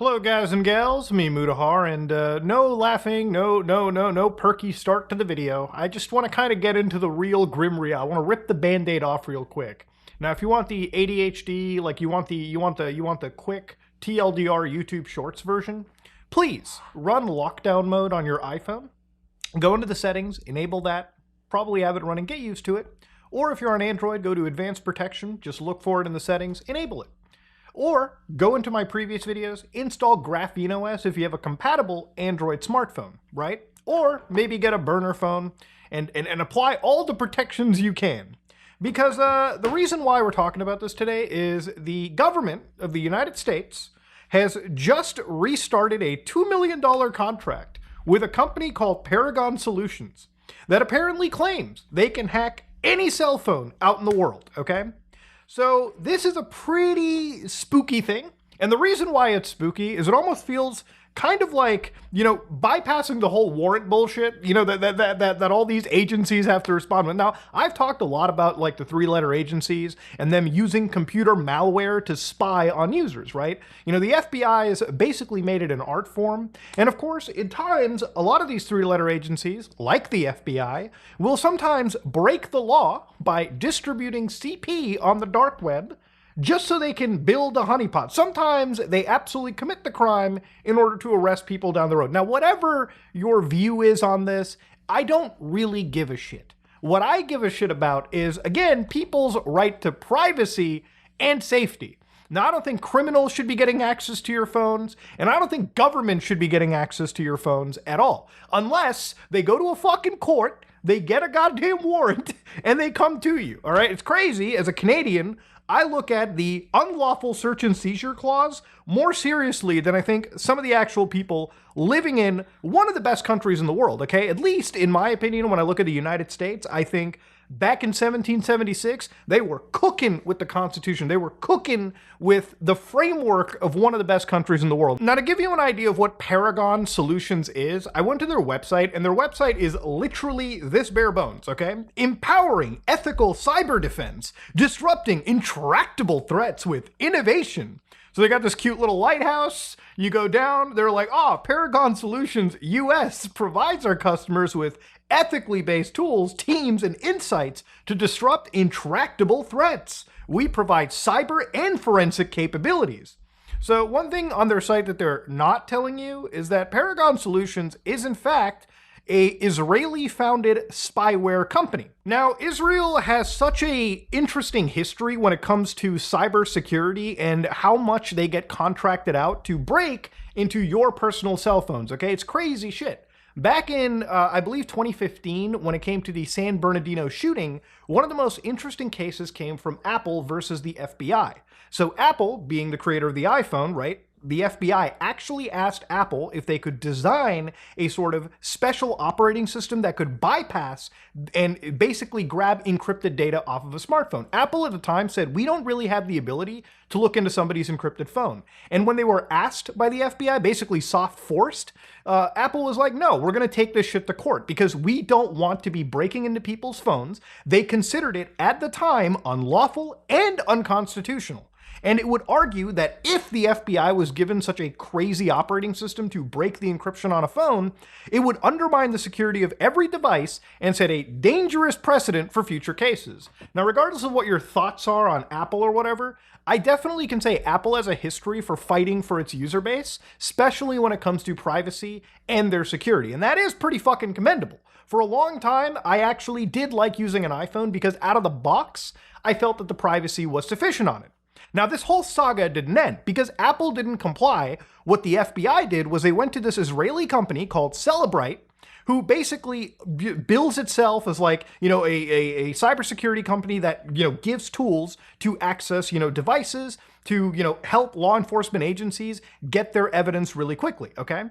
Hello, guys and gals, me Mudahar, and no laughing, no perky start to the video. I just want to kind of get into the real grim reality. I want to rip the band-aid off real quick. Now, if you want the ADHD, like you want the quick TLDR YouTube Shorts version, please run lockdown mode on your iPhone. Go into the settings, enable that, probably have it running, get used to it. Or if you're on Android, go to Advanced Protection, just look for it in the settings, enable it. Or go into my previous videos, install Graphene OS if you have a compatible Android smartphone, right? Or maybe get a burner phone and apply all the protections you can. Because the reason why we're talking about this today is the government of the United States has just restarted a $2 million contract with a company called Paragon Solutions that apparently claims they can hack any cell phone out in the world, okay? So this is a pretty spooky thing. And the reason why it's spooky is it almost feels kind of like, you know, bypassing the whole warrant bullshit, you know, that all these agencies have to respond with. Now, I've talked a lot about like the three-letter agencies and them using computer malware to spy on users, right? You know, the FBI has basically made it an art form. And of course, at times, a lot of these three-letter agencies, like the FBI, will sometimes break the law by distributing CP on the dark web just so they can build a honeypot. Sometimes they absolutely commit the crime in order to arrest people down the road. Now, whatever your view is on this, I don't really give a shit. What I give a shit about is, again, people's right to privacy and safety. Now, I don't think criminals should be getting access to your phones, and I don't think government should be getting access to your phones at all, unless they go to a fucking court, they get a goddamn warrant, and they come to you, all right? It's crazy. As a Canadian, I look at the unlawful search and seizure clause more seriously than I think some of the actual people living in one of the best countries in the world, okay? At least, in my opinion, when I look at the United States, I think back in 1776, they were cooking with the Constitution. They were cooking with the framework of one of the best countries in the world. Now, to give you an idea of what Paragon Solutions is, I went to their website, and their website is literally this bare bones, okay? Empowering ethical cyber defense, disrupting intractable threats with innovation. So they got this cute little lighthouse. You go down, they're like, Paragon Solutions US provides our customers with ethically based tools, teams, and insights to disrupt intractable threats. We provide cyber and forensic capabilities. So one thing on their site that they're not telling you is that Paragon Solutions is in fact a Israeli-founded spyware company. Now, Israel has such a interesting history when it comes to cybersecurity and how much they get contracted out to break into your personal cell phones, okay? It's crazy shit. Back in, I believe, 2015, when it came to the San Bernardino shooting, one of the most interesting cases came from Apple versus the FBI. So Apple, being the creator of the iPhone, right? The FBI actually asked Apple if they could design a sort of special operating system that could bypass and basically grab encrypted data off of a smartphone. Apple at the time said, we don't really have the ability to look into somebody's encrypted phone. And when they were asked by the FBI, basically soft forced, Apple was like, no, we're going to take this shit to court because we don't want to be breaking into people's phones. They considered it at the time unlawful and unconstitutional. And it would argue that if the FBI was given such a crazy operating system to break the encryption on a phone, it would undermine the security of every device and set a dangerous precedent for future cases. Now, regardless of what your thoughts are on Apple or whatever, I definitely can say Apple has a history for fighting for its user base, especially when it comes to privacy and their security. And that is pretty fucking commendable. For a long time, I actually did like using an iPhone because out of the box, I felt that the privacy was sufficient on it. Now, this whole saga didn't end because Apple didn't comply. What the FBI did was they went to this Israeli company called Celebrite, who basically bills itself as like, you know, a cybersecurity company that, you know, gives tools to access, you know, devices to, you know, help law enforcement agencies get their evidence really quickly, okay?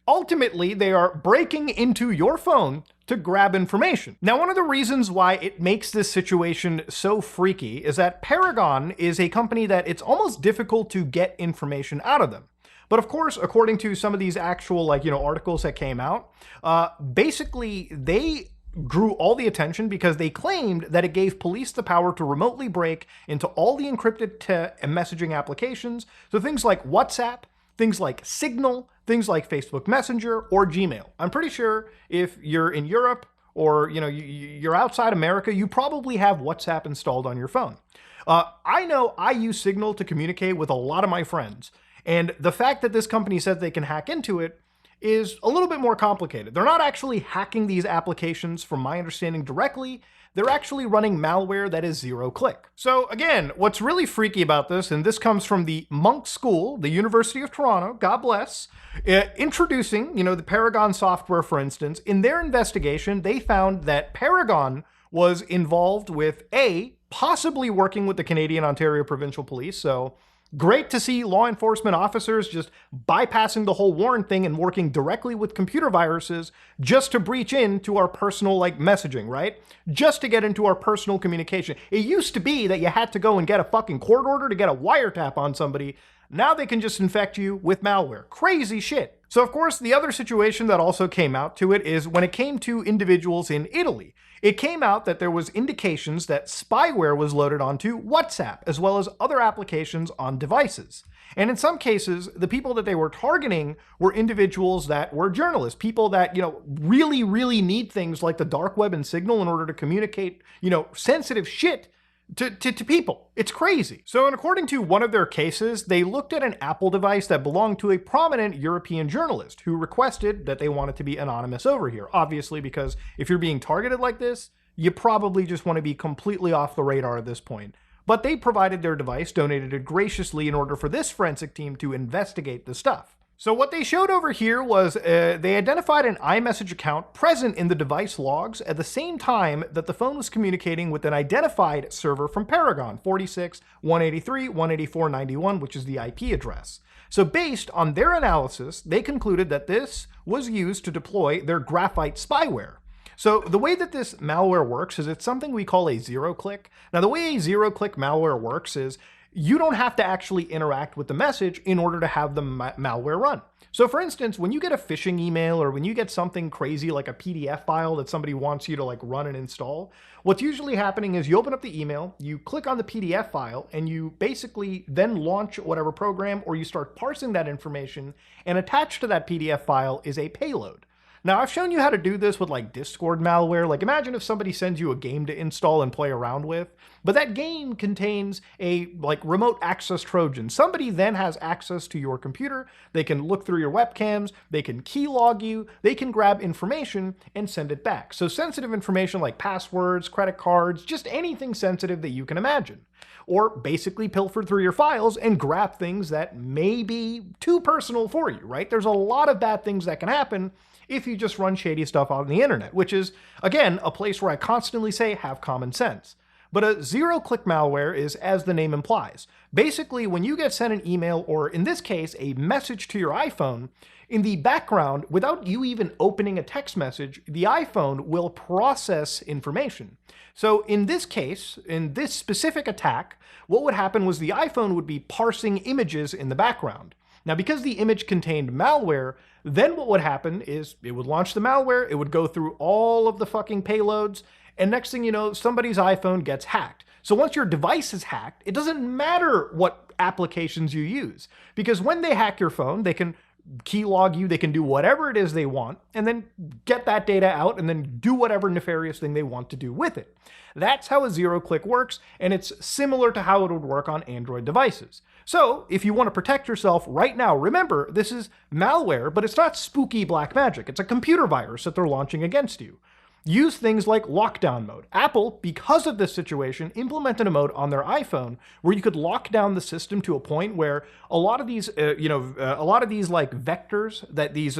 Ultimately, they are breaking into your phone to grab information. Now, one of the reasons why it makes this situation so freaky is that Paragon is a company that it's almost difficult to get information out of them. But of course, according to some of these actual, like, you know, articles that came out, basically they drew all the attention because they claimed that it gave police the power to remotely break into all the encrypted messaging applications. So things like WhatsApp, things like Signal, things like Facebook Messenger, or Gmail. I'm pretty sure if you're in Europe or you're outside America, you probably have WhatsApp installed on your phone. I know I use Signal to communicate with a lot of my friends, and the fact that this company says they can hack into it is a little bit more complicated. They're not actually hacking these applications, from my understanding, directly. They're actually running malware that is zero-click. So again, what's really freaky about this, and this comes from the Monk School, the University of Toronto, God bless, introducing, the Paragon software, for instance. In their investigation, they found that Paragon was involved with possibly working with the Canadian Ontario Provincial Police. So great to see law enforcement officers just bypassing the whole warrant thing and working directly with computer viruses just to breach into our personal messaging, right? Just to get into our personal communication. It used to be that you had to go and get a fucking court order to get a wiretap on somebody. Now they can just infect you with malware. Crazy shit. So of course, the other situation that also came out to it is when it came to individuals in Italy. It came out that there was indications that spyware was loaded onto WhatsApp, as well as other applications on devices. And in some cases, the people that they were targeting were individuals that were journalists, people that, really, really need things like the dark web and Signal in order to communicate, sensitive shit to people. It's crazy. So, and according to one of their cases, they looked at an Apple device that belonged to a prominent European journalist who requested that they wanted to be anonymous over here. Obviously, because if you're being targeted like this, you probably just want to be completely off the radar at this point. But they provided their device, donated it graciously in order for this forensic team to investigate the stuff. So what they showed over here was they identified an iMessage account present in the device logs at the same time that the phone was communicating with an identified server from Paragon, 46.183.184.91, which is the IP address. So based on their analysis, they concluded that this was used to deploy their graphite spyware. So the way that this malware works is it's something we call a zero-click. Now the way a zero-click malware works is you don't have to actually interact with the message in order to have the malware run. So for instance, when you get a phishing email or when you get something crazy like a PDF file that somebody wants you to run and install, what's usually happening is you open up the email, you click on the PDF file, and you basically then launch whatever program, or you start parsing that information, and attached to that PDF file is a payload. Now, I've shown you how to do this with Discord malware. Imagine if somebody sends you a game to install and play around with, but that game contains a remote access Trojan. Somebody then has access to your computer. They can look through your webcams, they can keylog you, they can grab information and send it back. So sensitive information like passwords, credit cards, just anything sensitive that you can imagine. Or basically pilfer through your files and grab things that may be too personal for you, right? There's a lot of bad things that can happen if you just run shady stuff on the internet, which is, again, a place where I constantly say have common sense. But a zero-click malware is as the name implies. Basically, when you get sent an email, or in this case, a message to your iPhone, in the background, without you even opening a text message, the iPhone will process information. So in this case, in this specific attack, what would happen was the iPhone would be parsing images in the background. Now, because the image contained malware, then what would happen is it would launch the malware, it would go through all of the fucking payloads, and next thing you know, somebody's iPhone gets hacked. So once your device is hacked, it doesn't matter what applications you use, because when they hack your phone, they can keylog you, they can do whatever it is they want, and then get that data out and then do whatever nefarious thing they want to do with it. That's how a zero-click works, and it's similar to how it would work on Android devices. So if you want to protect yourself right now, remember, this is malware, but it's not spooky black magic. It's a computer virus that they're launching against you. Use things like lockdown mode. Apple, because of this situation, implemented a mode on their iPhone where you could lock down the system to a point where a lot of these, vectors that these,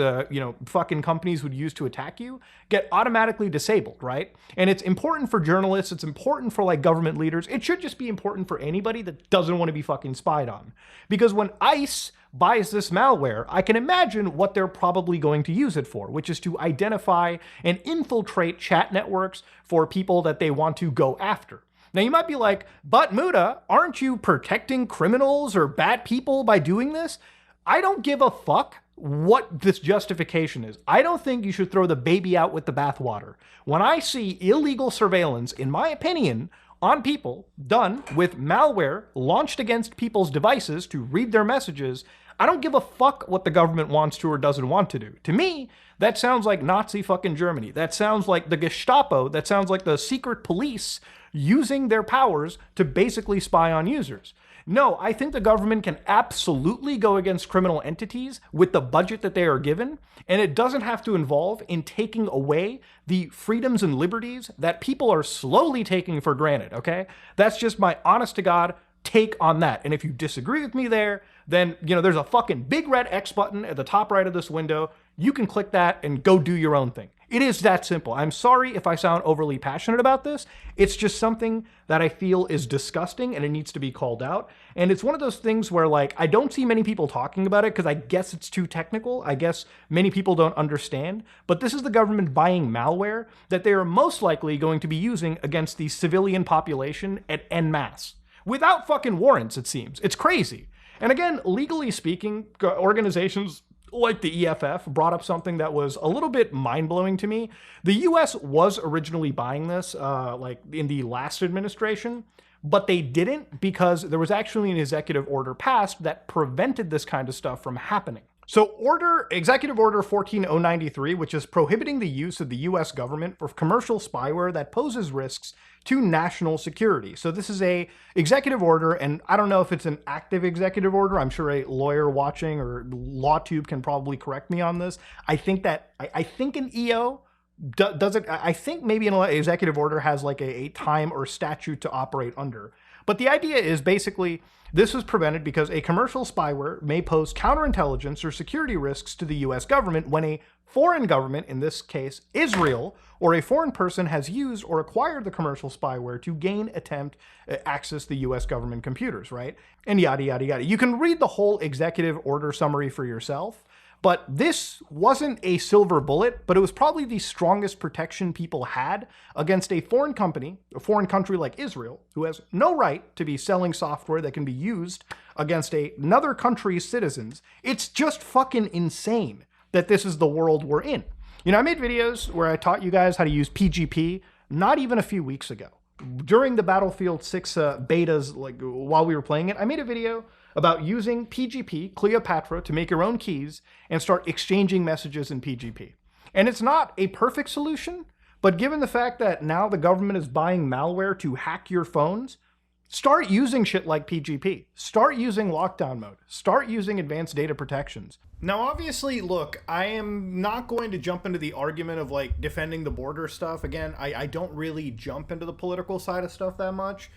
fucking companies would use to attack you get automatically disabled, right? And it's important for journalists. It's important for government leaders. It should just be important for anybody that doesn't want to be fucking spied on. Because when ICE buys this malware, I can imagine what they're probably going to use it for, which is to identify and infiltrate chat networks for people that they want to go after. Now you might be like, but Muda, aren't you protecting criminals or bad people by doing this? I don't give a fuck what this justification is. I don't think you should throw the baby out with the bathwater. When I see illegal surveillance, in my opinion, on people done with malware launched against people's devices to read their messages, I don't give a fuck what the government wants to or doesn't want to do. To me, that sounds like Nazi fucking Germany. That sounds like the Gestapo. That sounds like the secret police using their powers to basically spy on users. No, I think the government can absolutely go against criminal entities with the budget that they are given, and it doesn't have to involve in taking away the freedoms and liberties that people are slowly taking for granted, okay? That's just my honest to God take on that. And if you disagree with me there, then, there's a fucking big red X button at the top right of this window. You can click that and go do your own thing. It is that simple. I'm sorry if I sound overly passionate about this. It's just something that I feel is disgusting and it needs to be called out. And it's one of those things where, like, I don't see many people talking about it because I guess it's too technical. I guess many people don't understand. But this is the government buying malware that they are most likely going to be using against the civilian population at en masse. Without fucking warrants, it seems. It's crazy. And again, legally speaking, organizations like the EFF brought up something that was a little bit mind-blowing to me. The US was originally buying this, like in the last administration, but they didn't because there was actually an executive order passed that prevented this kind of stuff from happening. So Executive Order 14093, which is prohibiting the use of the US government for commercial spyware that poses risks to national security. So this is a executive order, and I don't know if it's an active executive order. I'm sure a lawyer watching or LawTube can probably correct me on this. I think an EO does it. I think maybe an executive order has like a time or statute to operate under. But the idea is basically this was prevented because a commercial spyware may pose counterintelligence or security risks to the US government when a foreign government, in this case Israel, or a foreign person has used or acquired the commercial spyware to attempt access the US government computers, right? And yada, yada, yada. You can read the whole executive order summary for yourself. But this wasn't a silver bullet, but it was probably the strongest protection people had against a foreign company, a foreign country like Israel, who has no right to be selling software that can be used against another country's citizens. It's just fucking insane that this is the world we're in. I made videos where I taught you guys how to use PGP not even a few weeks ago. During the Battlefield 6 betas, like while we were playing it, I made a video about using PGP, Cleopatra, to make your own keys and start exchanging messages in PGP. And it's not a perfect solution, but given the fact that now the government is buying malware to hack your phones, start using shit like PGP. Start using lockdown mode. Start using advanced data protections. Now, obviously, look, I am not going to jump into the argument of like defending the border stuff. Again, I don't really jump into the political side of stuff that much.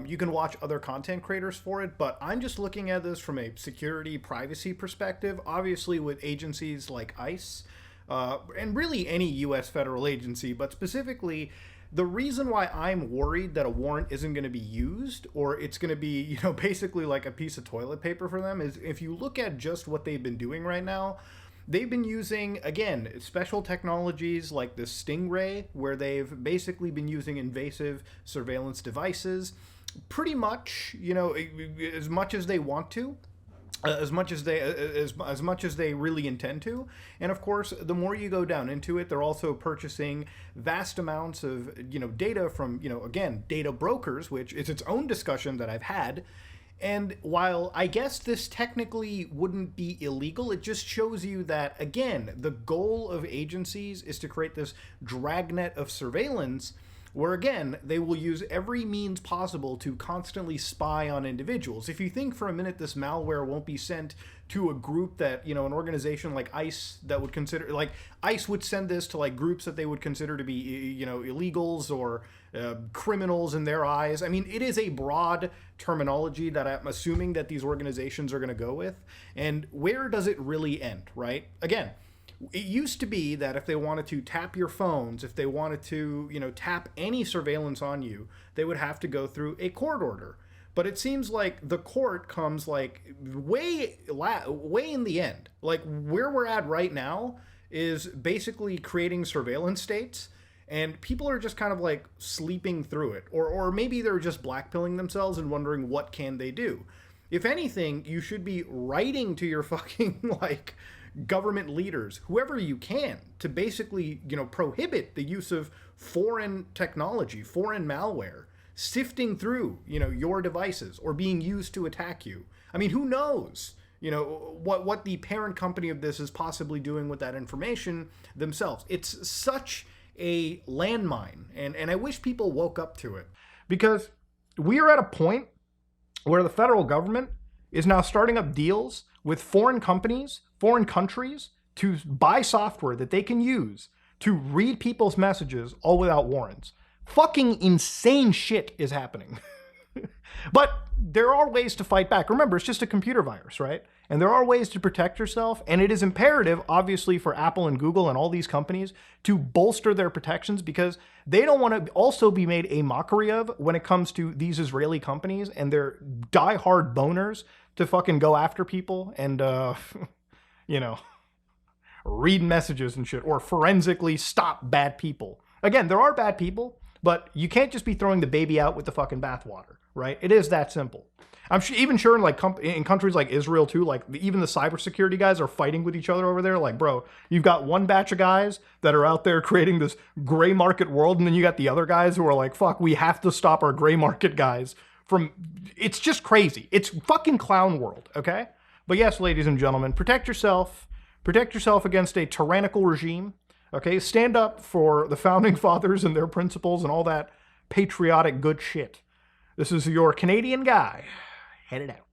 You can watch other content creators for it, but I'm just looking at this from a security privacy perspective. Obviously, with agencies like ICE, and really any U.S. federal agency, but specifically, the reason why I'm worried that a warrant isn't going to be used, or it's going to be, basically like a piece of toilet paper for them, is if you look at just what they've been doing right now. They've been using, again, special technologies like the Stingray, where they've basically been using invasive surveillance devices pretty much, as much as they want to. As much as they really intend to. And of course, the more you go down into it, they're also purchasing vast amounts of data from again, data brokers, which is its own discussion that I've had. And while I guess this technically wouldn't be illegal, it just shows you that, again, the goal of agencies is to create this dragnet of surveillance where, again, they will use every means possible to constantly spy on individuals. If you think for a minute this malware won't be sent to a group that, an organization like ICE that would consider, like ICE would send this to like groups that they would consider to be, illegals or criminals in their eyes. I mean, it is a broad terminology that I'm assuming that these organizations are going to go with. And where does it really end, right? Again, it used to be that if they wanted to tap your phones, if they wanted to, tap any surveillance on you, they would have to go through a court order. But it seems like the court comes like way in the end. Like where we're at right now is basically creating surveillance states, and people are just kind of like sleeping through it. Or maybe they're just blackpilling themselves and wondering what can they do. If anything, you should be writing to your fucking like government leaders, whoever you can, to basically, prohibit the use of foreign technology, foreign malware, sifting through, your devices or being used to attack you. I mean, who knows? you know, what the parent company of this is possibly doing with that information themselves. It's such a landmine, and I wish people woke up to it, because we are at a point where the federal government is now starting up deals with foreign companies, foreign countries, to buy software that they can use to read people's messages all without warrants. Fucking insane shit is happening. But there are ways to fight back. Remember, it's just a computer virus, right? And there are ways to protect yourself. And it is imperative, obviously, for Apple and Google and all these companies to bolster their protections, because they don't want to also be made a mockery of when it comes to these Israeli companies and their diehard boners to fucking go after people and, you know, read messages and shit, or forensically stop bad people. Again, there are bad people, but you can't just be throwing the baby out with the fucking bathwater, right? It is that simple. I'm even sure in like in countries like Israel too, like even the cybersecurity guys are fighting with each other over there. Like, bro, you've got one batch of guys that are out there creating this gray market world, and then you got the other guys who are like, fuck, we have to stop our gray market guys from... It's just crazy. It's fucking clown world, okay? But yes, ladies and gentlemen, protect yourself. Protect yourself against a tyrannical regime. Okay, stand up for the founding fathers and their principles and all that patriotic good shit. This is your Canadian guy. Headed out.